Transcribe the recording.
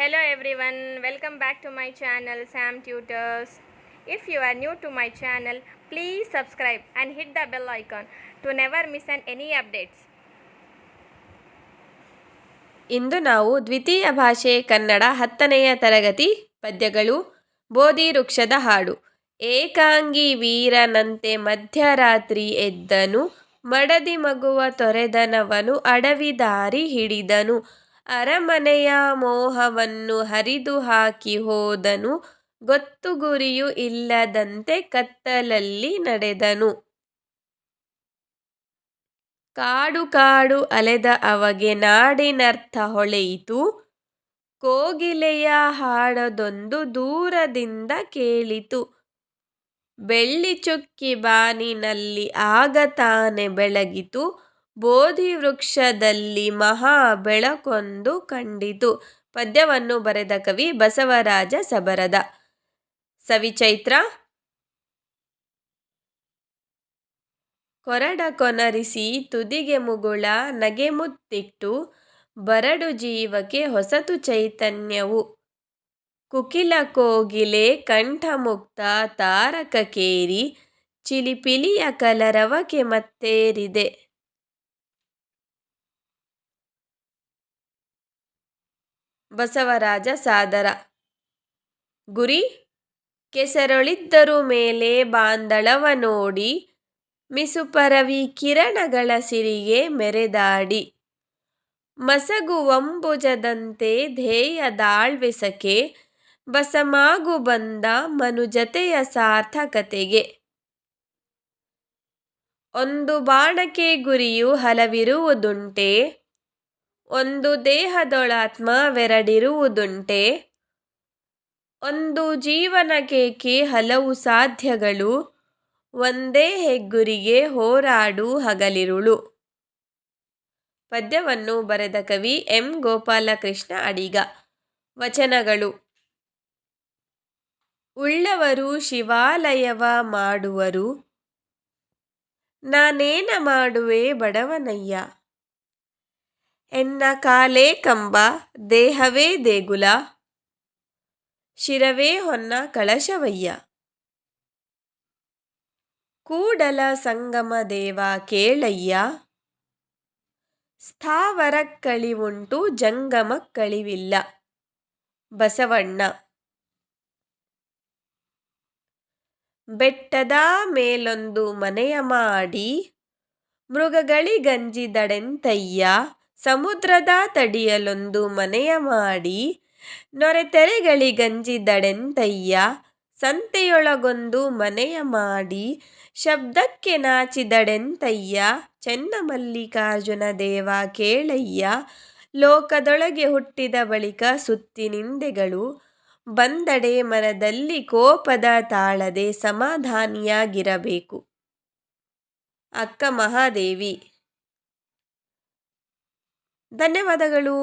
Hello everyone, welcome back to my channel Sam Tutors. If you are new to my channel, please subscribe and hit the bell icon to never miss any updates. ಇಂದು ನಾವು ದ್ವಿತೀಯ ಭಾಷೆ ಕನ್ನಡ 10ನೆಯ ತರಗತಿ ಪದ್ಯಗಳು ಬೋಧಿ ವೃಕ್ಷದ ಹಾಡು. ಏಕಾಂಗಿ ವೀರನಂತೆ ಮಧ್ಯರಾತ್ರಿ ಎದ್ದನು, ಮಡದಿ ಮಗುವ ತೊರೆದನವನು ಅಡವಿ ದಾರಿ ಹಿಡಿದನು, ಅರಮನೆಯ ಮೋಹವನ್ನು ಹರಿದು ಹಾಕಿ ಹೋದನು, ಗೊತ್ತು ಗುರಿಯು ಇಲ್ಲದಂತೆ ಕತ್ತಲಲ್ಲಿ ನಡೆದನು. ಕಾಡು ಕಾಡು ಅಲೆದ ಅವಗೆ ನಾಡಿನರ್ಥ ಹೊಳೆಯಿತು, ಕೋಗಿಲೆಯ ಹಾಡದೊಂದು ದೂರದಿಂದ ಕೇಳಿತು, ಬೆಳ್ಳಿ ಚುಕ್ಕಿ ಬಾನಿನಲ್ಲಿ ಆಗ ತಾನೆ ಬೆಳಗಿತು, ಬೋಧಿ ವೃಕ್ಷದಲ್ಲಿ ಮಹಾ ಬೆಳಕೊಂದು ಕಂಡಿತು. ಪದ್ಯವನ್ನು ಬರೆದ ಕವಿ ಬಸವರಾಜ ಸಬರದ. ಸವಿಚೈತ್ರ. ಕೊರಡ ಕೊನರಿಸಿ ತುದಿಗೆ ಮುಗುಳ ನಗೆ ಮುತ್ತಿಟ್ಟು, ಬರಡು ಜೀವಕ್ಕೆ ಹೊಸತು ಚೈತನ್ಯವು, ಕುಕಿಲ ಕೋಗಿಲೆ ಕಂಠಮುಕ್ತ ತಾರಕಕ್ಕೇರಿ, ಚಿಲಿಪಿಲಿಯ ಕಲರವಕ್ಕೆ ಮತ್ತೇರಿದೆ. ಬಸವರಾಜ ಸಾದರ. ಗುರಿ ಕೆಸರೊಳಿದ್ದರು ಮೇಲೆ ಬಾಂದಳವ ನೋಡಿ, ಮಿಸುಪರವಿ ಕಿರಣಗಳ ಸಿರಿಗೆ ಮೆರೆದಾಡಿ, ಮಸಗುವಂಬುಜದಂತೆ ಧ್ಯೇಯದಾಳ್ವೆಸಕೆ, ಬಸಮಾಗು ಬಂದ ಮನುಜತೆಯ ಸಾರ್ಥಕತೆಗೆ. ಒಂದು ಬಾಣಕ್ಕೆ ಗುರಿಯು ಹಲವಿರುವುದುಂಟೆ, ಒಂದು ದೇಹದೊಳಾತ್ಮವೆರಡಿರುವುದುಂಟೆ, ಒಂದು ಜೀವನಕ್ಕೇಕೆ ಹಲವು ಸಾಧ್ಯಗಳು, ಒಂದೇ ಹೆಗ್ಗುರಿಗೆ ಹೋರಾಡು ಹಗಲಿರುಳು. ಪದ್ಯವನ್ನು ಬರೆದ ಕವಿ ಎಂ ಗೋಪಾಲಕೃಷ್ಣ ಅಡಿಗ. ವಚನಗಳು. ಉಳ್ಳವರು ಶಿವಾಲಯವ ಮಾಡುವರು, ನಾನೇನ ಮಾಡುವೆ ಬಡವನಯ್ಯ, ಎನ್ನ ಕಾಲೇ ಕಂಬ ದೇಹವೇ ದೇಗುಲ, ಶಿರವೇ ಹೊನ್ನ ಕಳಶವಯ್ಯ. ಕೂಡಲ ಸಂಗಮ ದೇವ ಕೇಳಯ್ಯ, ಸ್ಥಾವರಕ್ಕಳಿವುಂಟು ಜಂಗಮಕ್ಕಳಿವಿಲ್ಲ. ಬಸವಣ್ಣ. ಬೆಟ್ಟದ ಮೇಲೊಂದು ಮನೆಯ ಮಾಡಿ, ಮೃಗಗಳಿಗಂಜಿದಡೆಂತಯ್ಯ, ಸಮುದ್ರದ ತಡಿಯಲೊಂದು ಮನೆಯ ಮಾಡಿ, ನೊರೆತೆರೆಗಳಿಗಂಜಿದಡೆಂತಯ್ಯ, ಸಂತೆಯೊಳಗೊಂದು ಮನೆಯ ಮಾಡಿ, ಶಬ್ದಕ್ಕೆ ನಾಚಿದಡೆಂತಯ್ಯ, ಚೆನ್ನಮಲ್ಲಿಕಾರ್ಜುನ ದೇವ ಕೇಳಯ್ಯ, ಲೋಕದೊಳಗೆ ಹುಟ್ಟಿದ ಬಳಿಕ ಸುತ್ತಿ ನಿಂದೆಗಳು ಬಂದಡೆ ಮನದಲ್ಲಿ ಕೋಪದ ತಾಳದೆ ಸಮಾಧಾನಿಯಾಗಿರಬೇಕು. ಅಕ್ಕ ಮಹಾದೇವಿ. ಧನ್ಯವಾದಗಳು.